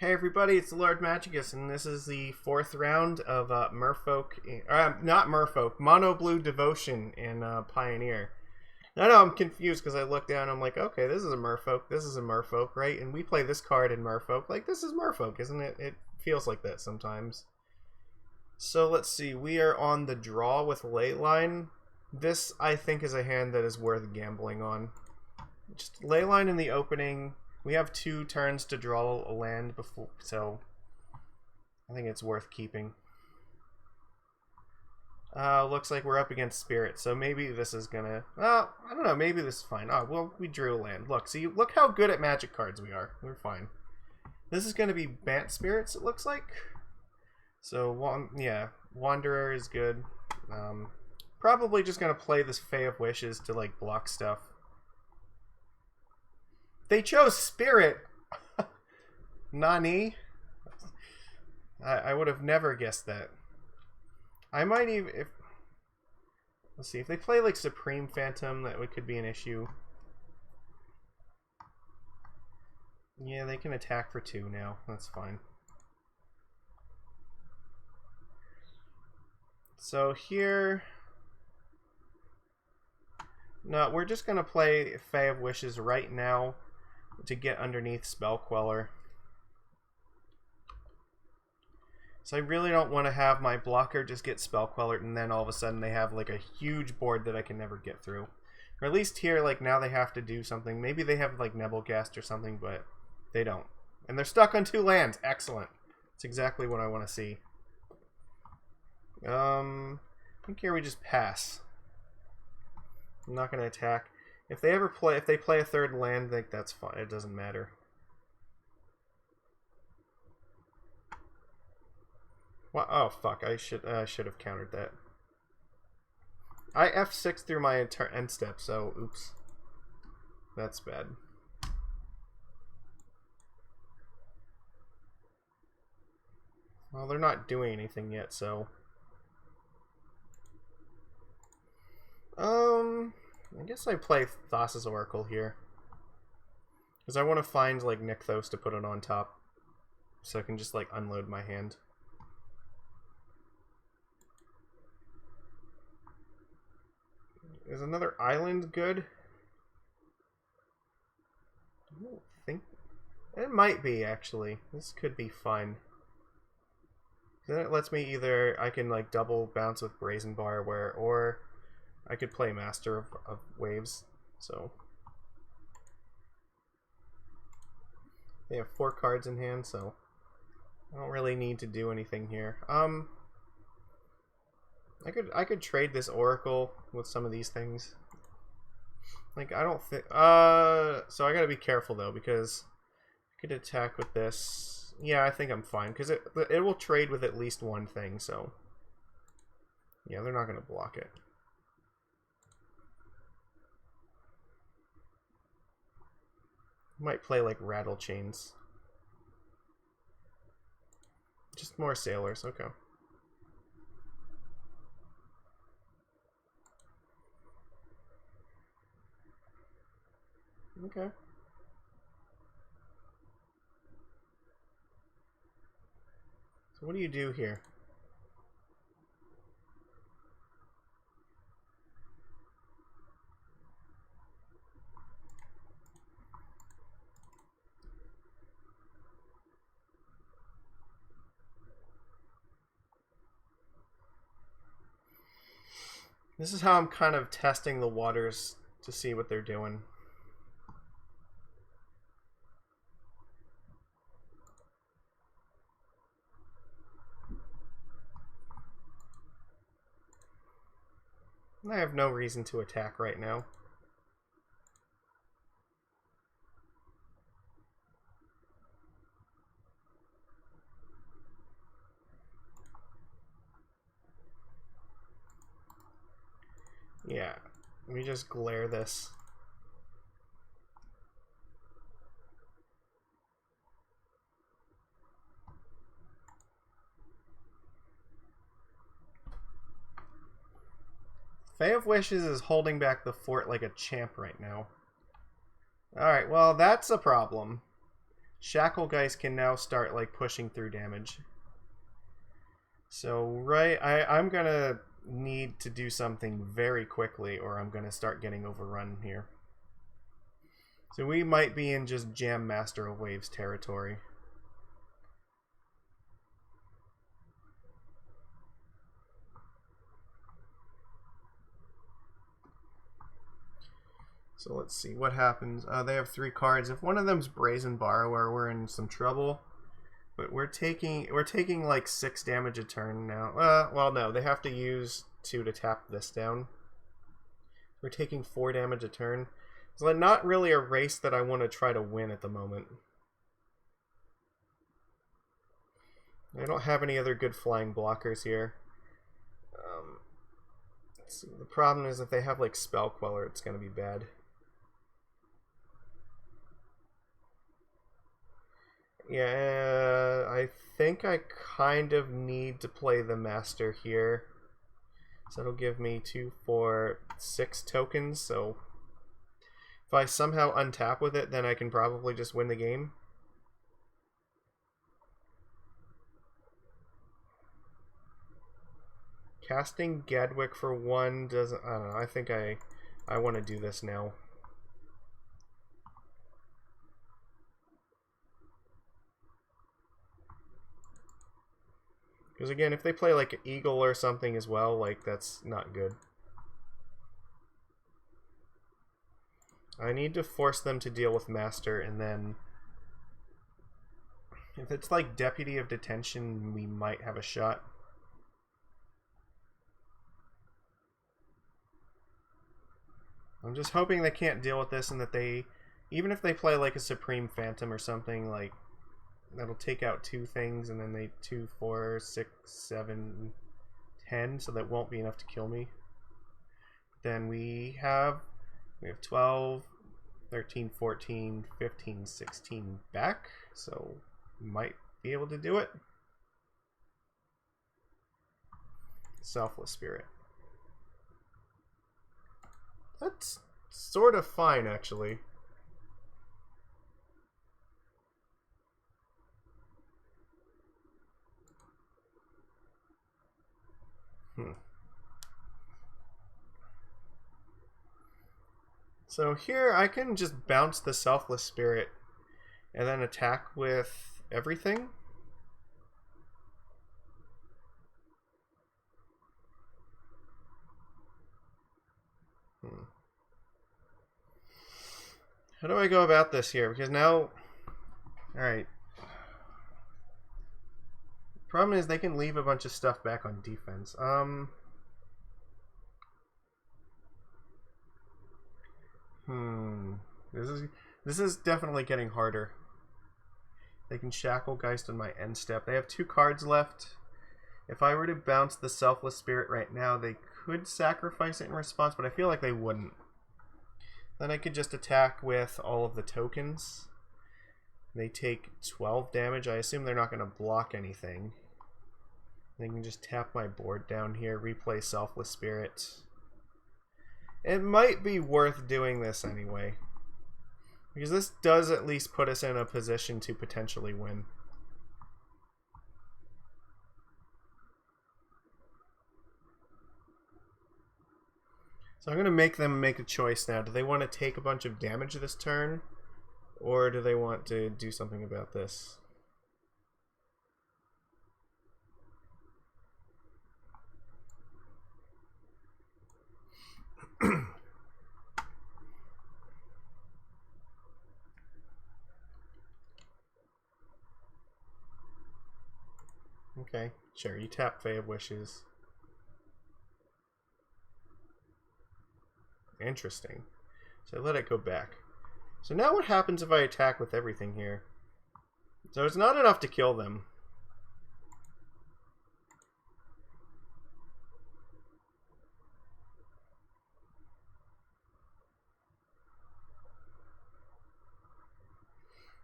Hey everybody, it's the Lord Magicus, and this is the fourth round of Merfolk, not Merfolk, Mono Blue Devotion in Pioneer. I know I'm confused because I look down and I'm like, okay, this is a Merfolk, right? And we play this card in Merfolk. Like, this is Merfolk, isn't it? It feels like that sometimes. So let's see, we are on the draw with Leyline. This, I think, is a hand that is worth gambling on. Just Leyline in the opening. We have 2 turns to draw a land before, so I think it's worth keeping. Looks like we're up against Spirit, so maybe this is gonna... I don't know, maybe this is fine. Oh, well, we drew a land. Look, see, look how good at Magic cards we are. We're fine. This is gonna be Bant Spirits, it looks like. So, yeah, Wanderer is good. Probably just gonna play this Fae of Wishes to, like, block stuff. They chose Spirit! Nani? I would have never guessed that. I might even... Let's see, if they play like Supreme Phantom, that could be an issue. Yeah, they can attack for 2 now. That's fine. So here... No, we're just going to play Fae of Wishes right now to get underneath Spell Queller. So I really don't want to have my blocker just get Spell Quellered and then all of a sudden they have like a huge board that I can never get through. Or at least here, like, now they have to do something. Maybe they have like Nebelgast or something, but they don't. And they're stuck on 2 lands. Excellent. That's exactly what I want to see. I think here we just pass. I'm not going to attack. If they play a 3rd land, I think that's fine. It doesn't matter. What? Oh fuck! I should have countered that. I F6 through my end step, so oops. That's bad. Well, they're not doing anything yet, so. I guess I play Thassa's Oracle here. Because I want to find, like, Nykthos to put it on top. So I can just, like, unload my hand. Is another island good? I don't think... It might be, actually. This could be fun. Then it lets me either... I can, like, double bounce with Brazen Bar, or I could play Master of Waves, so... They have 4 cards in hand, so I don't really need to do anything here. I could trade this Oracle with some of these things. Like, I don't think... so I gotta be careful, though, because I could attack with this. Yeah, I think I'm fine, because it will trade with at least 1 thing, so... Yeah, they're not gonna block it. Might play like Rattle Chains. Just more Sailors, okay. Okay. So what do you do here? This is how I'm kind of testing the waters to see what they're doing. I have no reason to attack right now. Yeah, let me just glare this. Fae of Wishes is holding back the fort like a champ right now. Alright, well, that's a problem. Shacklegeist can now start like pushing through damage. So I'm gonna need to do something very quickly or I'm gonna start getting overrun here. So we might be in just Jam Master of Waves territory. So let's see what happens. They have 3 cards. If one of them's Brazen Borrower, we're in some trouble. But we're taking like 6 damage a turn now. Well, no, they have to use 2 to tap this down. We're taking 4 damage a turn. It's like not really a race that I want to try to win at the moment. I don't have any other good flying blockers here. Let's see. The problem is if they have like Spell Queller, it's going to be bad. Yeah, I think I kind of need to play the Master here. So it'll give me 2, 4, 6 tokens, so if I somehow untap with it, then I can probably just win the game. Casting Gadwick for 1 doesn't... I don't know, I think I want to do this now. Because again, if they play like an Eagle or something as well, like that's not good. I need to force them to deal with Master, and then if it's like Deputy of Detention, we might have a shot. I'm just hoping they can't deal with this and that they, even if they play like a Supreme Phantom or something, like that'll take out 2 things, and then they 2, 4, 6, 7, 10, so that won't be enough to kill me. Then we have 12, 13, 14, 15, 16 back, so we might be able to do it. Selfless Spirit. That's sort of fine, actually. So here I can just bounce the Selfless Spirit and then attack with everything. How do I go about this here? Because now... Alright. Problem is they can leave a bunch of stuff back on defense. This is definitely getting harder. They can Shacklegeist on my end step. They have 2 cards left. If I were to bounce the Selfless Spirit right now, they could sacrifice it in response, but I feel like they wouldn't. Then I could just attack with all of the tokens. They take 12 damage. I assume they're not going to block anything. They can just tap my board down here, replay Selfless Spirit. It might be worth doing this anyway, because this does at least put us in a position to potentially win. So I'm going to make them make a choice now. Do they want to take a bunch of damage this turn, or do they want to do something about this? Okay, sure, you tap Fae of Wishes. Interesting. So I let it go back. So now what happens if I attack with everything here? So it's not enough to kill them.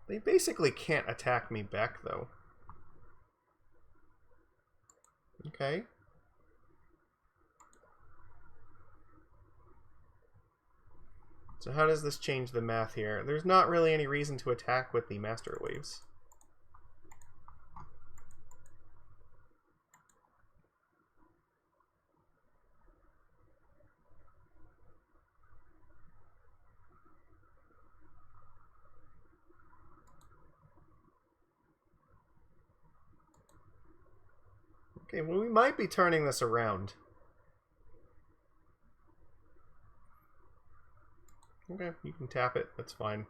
They basically can't attack me back, though. Okay. So how does this change the math here? There's not really any reason to attack with the Master Waves. Okay, well, we might be turning this around. Okay, you can tap it. That's fine.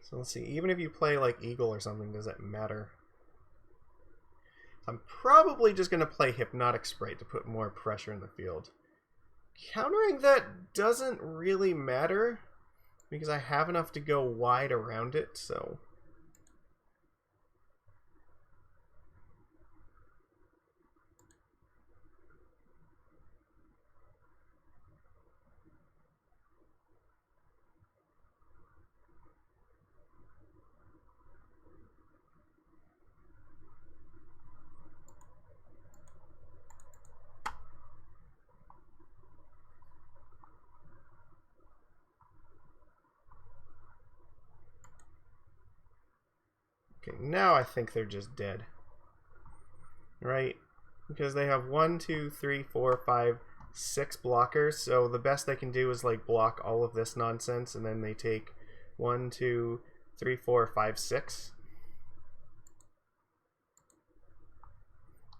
So let's see. Even if you play like Eagle or something, does that matter? I'm probably just going to play Hypnotic Sprite to put more pressure in the field. Countering that doesn't really matter because I have enough to go wide around it, so... Okay, now I think they're just dead. Right? Because they have 1, 2, 3, 4, 5, 6 blockers, so the best they can do is like block all of this nonsense, and then they take 1, 2, 3, 4, 5, 6.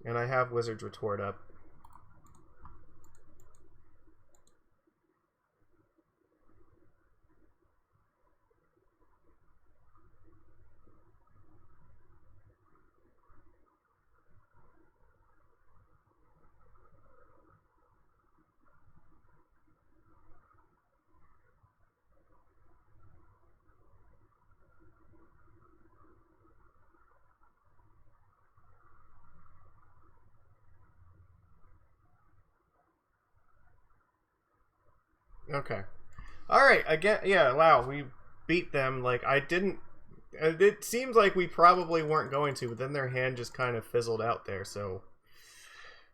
And I have Wizard's Retort up. Okay. Alright, again, yeah, wow, we beat them. Like, I didn't... It seems like we probably weren't going to, but then their hand just kind of fizzled out there, so...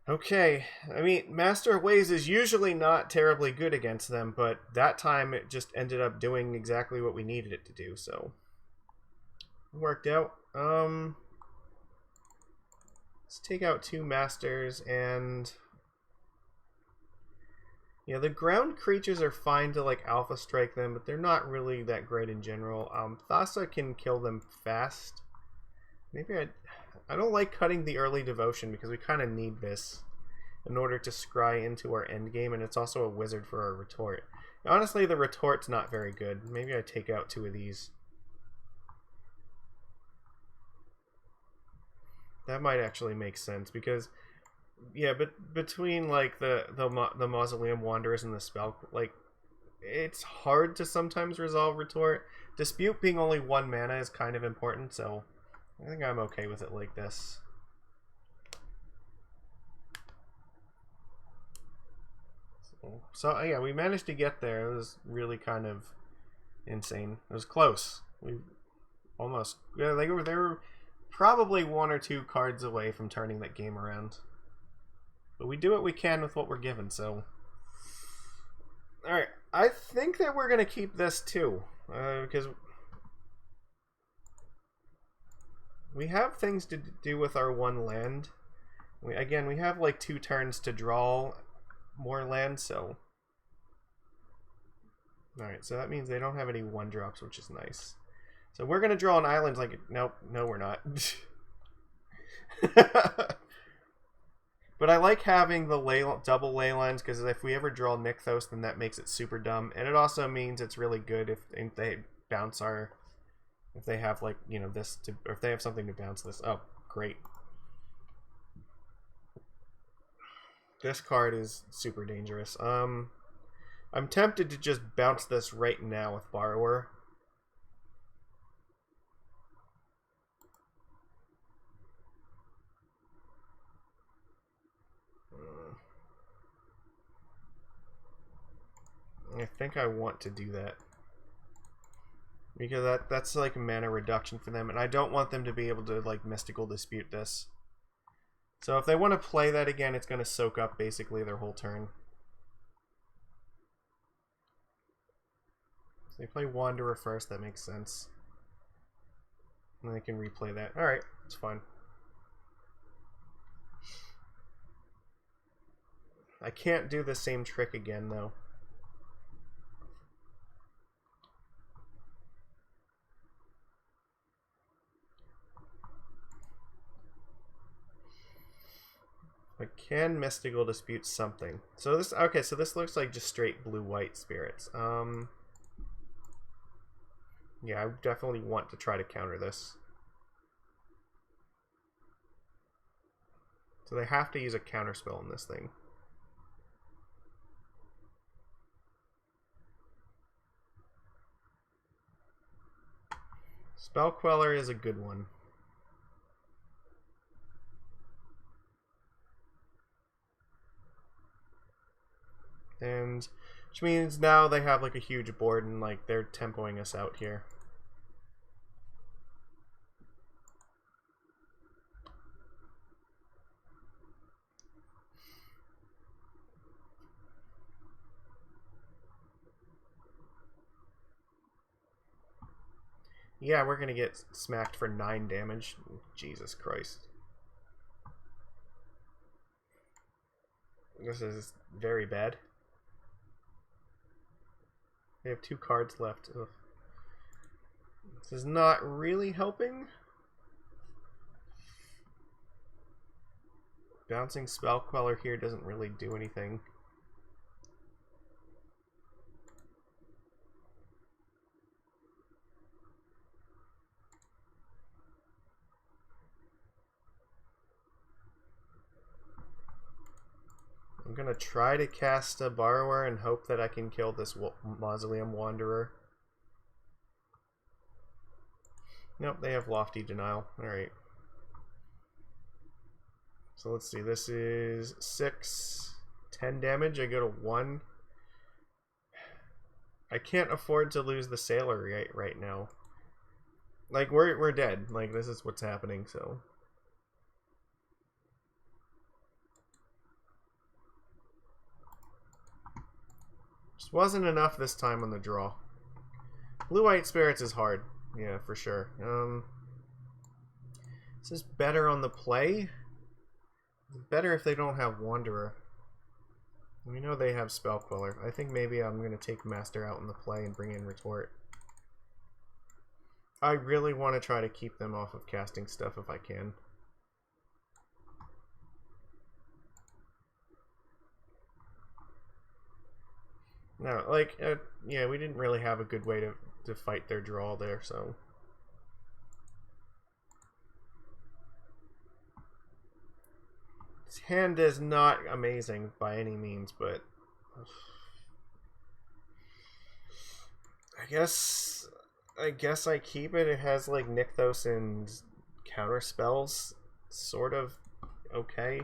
Okay, I mean, Master of Waves is usually not terribly good against them, but that time it just ended up doing exactly what we needed it to do, so... It worked out. Let's take out 2 Masters, and... Yeah, the ground creatures are fine to, like, Alpha Strike them, but they're not really that great in general. Thassa can kill them fast. Maybe I don't like cutting the early Devotion, because we kind of need this in order to scry into our endgame, and it's also a wizard for our Retort. Honestly, the Retort's not very good. Maybe I take out 2 of these. That might actually make sense, because... Yeah, but between like the Mausoleum Wanderers and the spell, like, it's hard to sometimes resolve Retort. Dispute being only 1 mana is kind of important, so I think I'm okay with it like this. So yeah, we managed to get there. It was really kind of insane. It was close. We almost, yeah, they were probably 1 or 2 cards away from turning that game around. But we do what we can with what we're given, so... Alright, I think that we're going to keep this too. Because... we have things to do with our 1 land. Again, we have like 2 turns to draw more land, so... Alright, so that means they don't have any 1-drops, which is nice. So we're going to draw an island like... Nope, no we're not. But I like having the double ley lines, because if we ever draw Nykthos, then that makes it super dumb. And it also means it's really good if they bounce our... If they have, like, you know, this to... Or if they have something to bounce this. Oh, great. This card is super dangerous. I'm tempted to just bounce this right now with Borrower. I think I want to do that. Because that's like mana reduction for them, and I don't want them to be able to like Mystical Dispute this. So if they want to play that again, it's going to soak up basically their whole turn. They play Wanderer first, that makes sense. And they can replay that. Alright, it's fine. I can't do the same trick again, though. I can Mystical Dispute something. So this, okay, so this looks like just straight blue-white spirits. Yeah, I definitely want to try to counter this. So they have to use a counter spell in this thing. Spell Queller is a good one. And which means now they have like a huge board and like they're tempoing us out here. Yeah, we're gonna get smacked for 9 damage. Jesus Christ. This is very bad. They have 2 cards left. Ugh. This is not really helping. Bouncing Spell Queller here doesn't really do anything. I'm gonna try to cast a Borrower and hope that I can kill this Mausoleum Wanderer. Nope, they have Lofty Denial. Alright. So let's see, this is 6, 10 damage. I go to 1. I can't afford to lose the Sailor right now. Like, we're dead. Like, this is what's happening, so... Just wasn't enough this time on the draw. Blue-White Spirits is hard. Yeah, for sure. This is better on the play. It's better if they don't have Wanderer. We know they have Spell Queller. I think maybe I'm going to take Master out in the play and bring in Retort. I really want to try to keep them off of casting stuff if I can. No, like, yeah, we didn't really have a good way to fight their draw there, so... His hand is not amazing by any means, but... I guess I keep it. It has, like, Nykthos and counter spells. Sort of okay.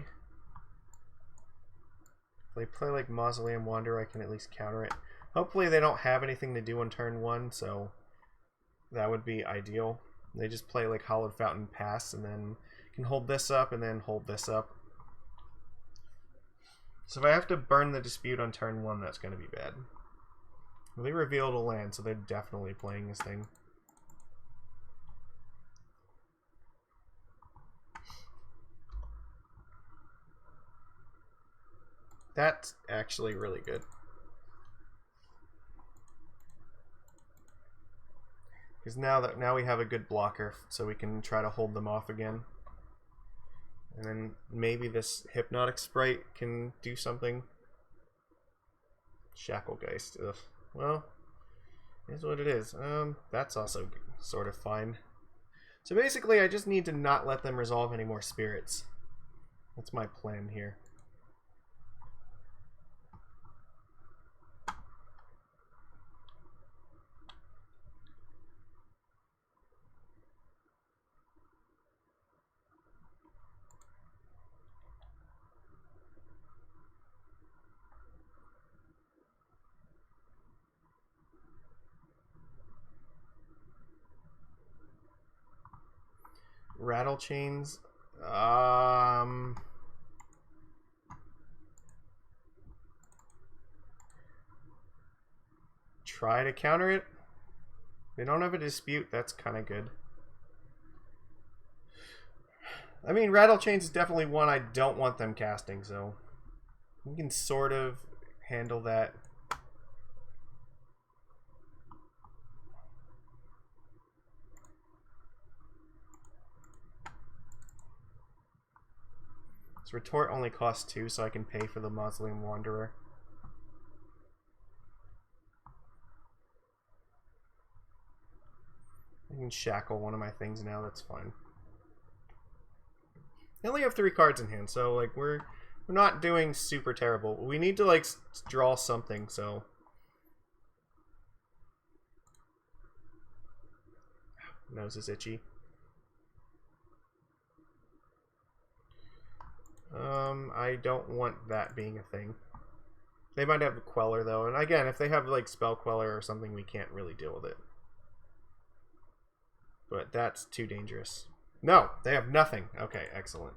They play like Mausoleum Wanderer, I can at least counter it. Hopefully they don't have anything to do on turn 1, so that would be ideal. They just play like Hallowed Fountain Pass and then can hold this up and then hold this up. So if I have to burn the Dispute on turn 1, that's going to be bad. Well, they revealed a land, so they're definitely playing this thing. That's actually really good. Because now we have a good blocker, so we can try to hold them off again. And then maybe this Hypnotic Sprite can do something. Shacklegeist. Ugh. Well, is what it is. That's also sort of fine. So basically, I just need to not let them resolve any more spirits. That's my plan here. Rattle Chains. Try to counter it. They don't have a dispute. That's kind of good. I mean, Rattle Chains is definitely one I don't want them casting, so we can sort of handle that. This retort only costs 2, so I can pay for the Mausoleum Wanderer. I can shackle one of my things now, that's fine. I only have 3 cards in hand, so like we're not doing super terrible. We need to like draw something, so nose is itchy. I don't want that being a thing. They might have a Queller though, and again, if they have like Spell Queller or something, we can't really deal with it. But that's too dangerous. No, they have nothing. Okay, excellent.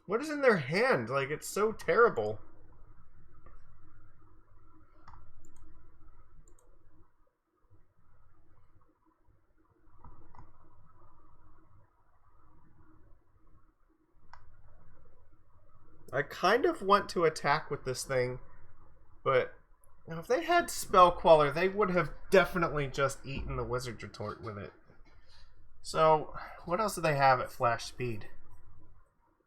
What is in their hand? Like, it's so terrible. I kind of want to attack with this thing, but now if they had Spell Queller, they would have definitely just eaten the Wizard's Retort with it. So, what else do they have at Flash Speed?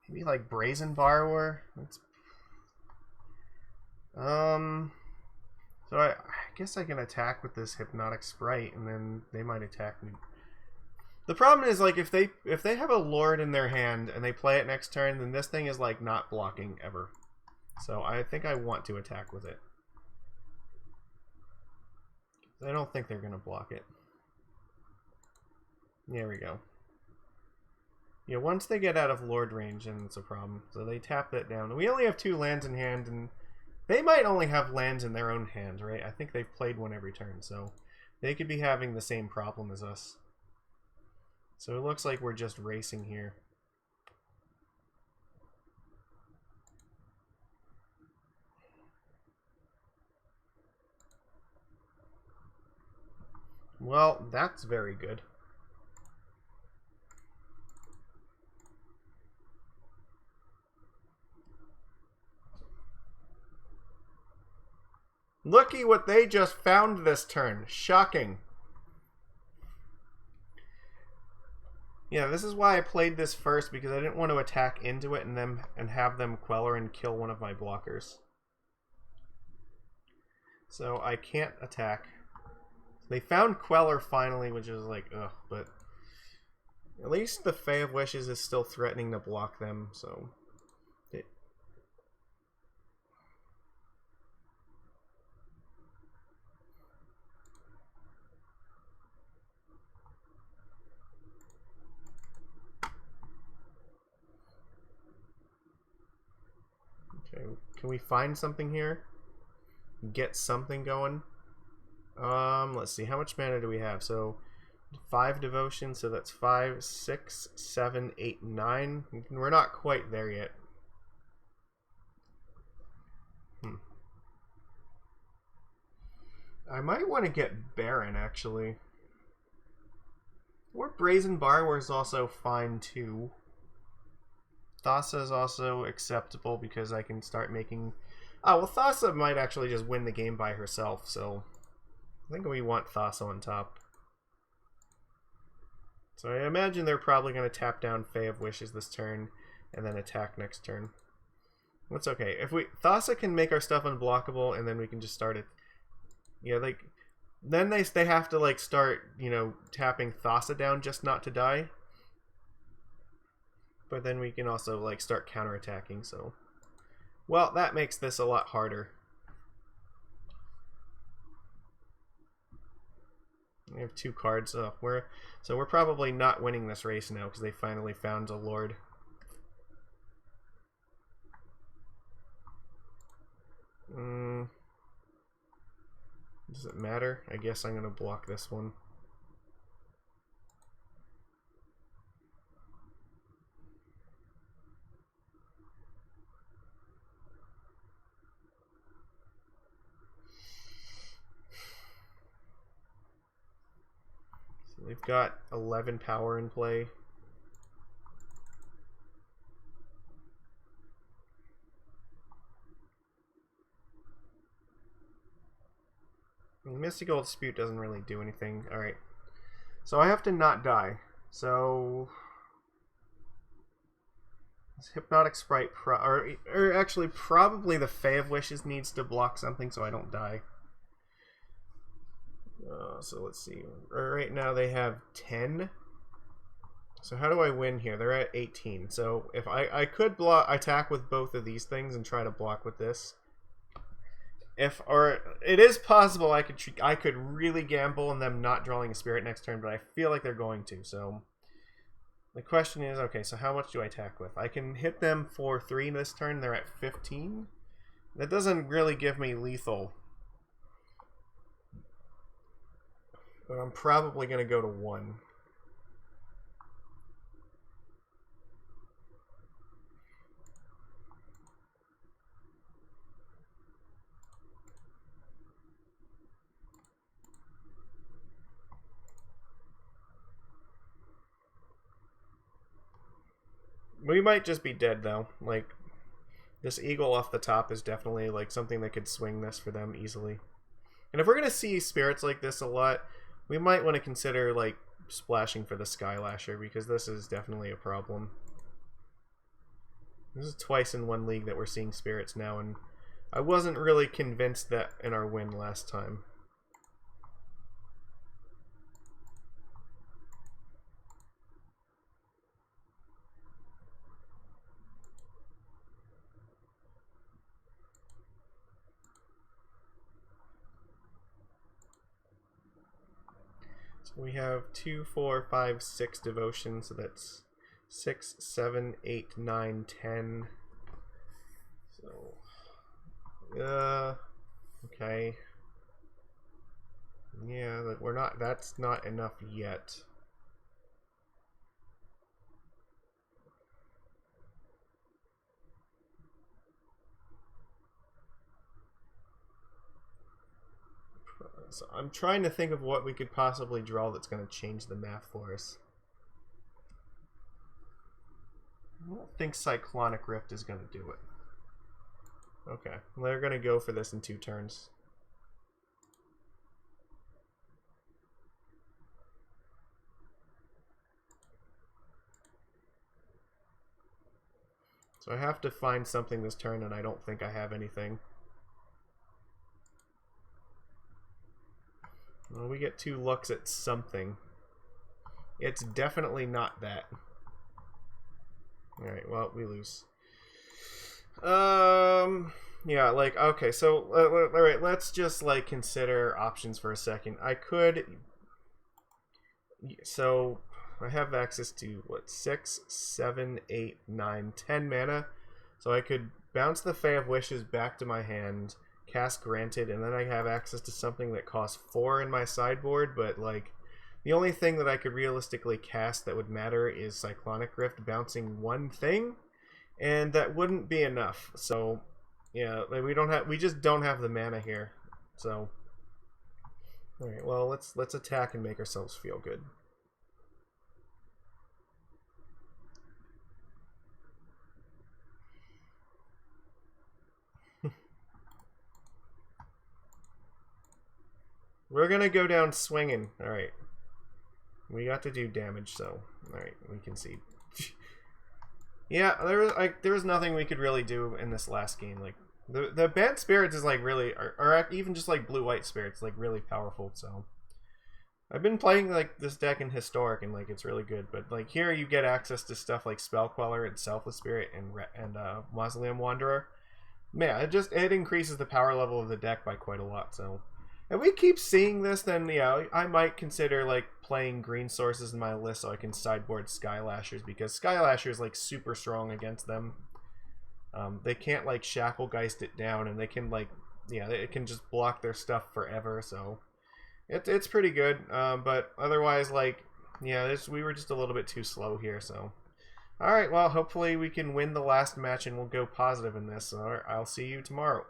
Maybe like Brazen Borrower? So I guess I can attack with this Hypnotic Sprite, and then they might attack me. The problem is, like, if they have a Lord in their hand and they play it next turn, then this thing is like not blocking ever. So I think I want to attack with it. I don't think they're gonna block it. There we go. Yeah, once they get out of Lord range, then it's a problem. So they tap that down. We only have 2 lands in hand, and they might only have lands in their own hand, right? I think they've played one every turn, so they could be having the same problem as us. So it looks like we're just racing here. Well, that's very good. Looky what they just found this turn. Shocking. Yeah, this is why I played this first, because I didn't want to attack into it and have them Queller and kill one of my blockers. So I can't attack. They found Queller finally, which is like, ugh, but at least the Fae of Wishes is still threatening to block them, so... Okay, can we find something here? Get something going? Let's see, how much mana do we have? So 5 devotion, so that's 5, 6, 7, 8, 9. We're not quite there yet. I might want to get Baron, actually. Or Brazen Borrower is also fine, too. Thassa is also acceptable because I can start making... Oh, well, Thassa might actually just win the game by herself, so... I think we want Thassa on top. So I imagine they're probably going to tap down Fae of Wishes this turn, and then attack next turn. That's okay. If Thassa can make our stuff unblockable, and then we can just start it. Yeah, like... Then they have to, like, start, you know, tapping Thassa down just not to die. But then we can also, like, start counterattacking, so... Well, that makes this a lot harder. We have 2 cards. So we're probably not winning this race now because they finally found a Lord. Does it matter? I guess I'm going to block this one. We've got 11 power in play. Mystical Dispute doesn't really do anything. Alright. So I have to not die. So... Hypnotic Sprite, or actually probably the Fae of Wishes needs to block something so I don't die. So let's see. Right now they have 10. So how do I win here? They're at 18. So if I could attack with both of these things and try to block with this. Or it is possible I could really gamble on them not drawing a spirit next turn, but I feel like they're going to. So the question is, okay, so how much do I attack with? I can hit them for 3 this turn. They're at 15. That doesn't really give me lethal. But I'm probably going to go to 1. We might just be dead, though. Like, this eagle off the top is definitely, like, something that could swing this for them easily. And if we're going to see spirits like this a lot, we might want to consider, like, splashing for the Skylasher, because this is definitely a problem. This is twice in one league that we're seeing spirits now, and I wasn't really convinced that in our win last time. We have 2, 4, 5, 6 devotion, so that's 6, 7, 8, 9, 10. So, okay. Yeah, that's not enough yet. So I'm trying to think of what we could possibly draw that's going to change the math for us. I don't think Cyclonic Rift is going to do it. Okay, they're going to go for this in 2 turns. So I have to find something this turn, and I don't think I have anything. Well, we get 2 looks at something. It's definitely not that. Alright, well, we lose. Yeah, like, okay, so, alright, let's just, like, consider options for a second. I could... So, I have access to, what, 6, 7, 8, 9, 10 mana. So I could bounce the Fae of Wishes back to my hand, cast Granted, and then I have access to something that costs 4 in my sideboard, but, like, the only thing that I could realistically cast that would matter is Cyclonic Rift bouncing 1 thing, and that wouldn't be enough. So, yeah, like, we just don't have the mana here. So, alright, well, let's attack and make ourselves feel good. We're gonna go down swinging. Alright. We got to do damage, so... Alright, we concede. Yeah, there was nothing we could really do in this last game. Like, the Bant Spirits is, like, really... Or even just, like, Blue-White Spirits, like, really powerful, so... I've been playing, like, this deck in Historic, and, like, it's really good. But, like, here you get access to stuff like Spell Queller and Selfless Spirit and Mausoleum Wanderer. Yeah, it increases the power level of the deck by quite a lot, so... If we keep seeing this, then, yeah, I might consider, like, playing green sources in my list so I can sideboard Skylashers, because Skylasher is, like, super strong against them. They can't, like, Shacklegeist it down, and they can, like, yeah, it can just block their stuff forever, so... It's pretty good, but otherwise, like, yeah, we were just a little bit too slow here, so... Alright, well, hopefully we can win the last match and we'll go positive in this. Alright, I'll see you tomorrow.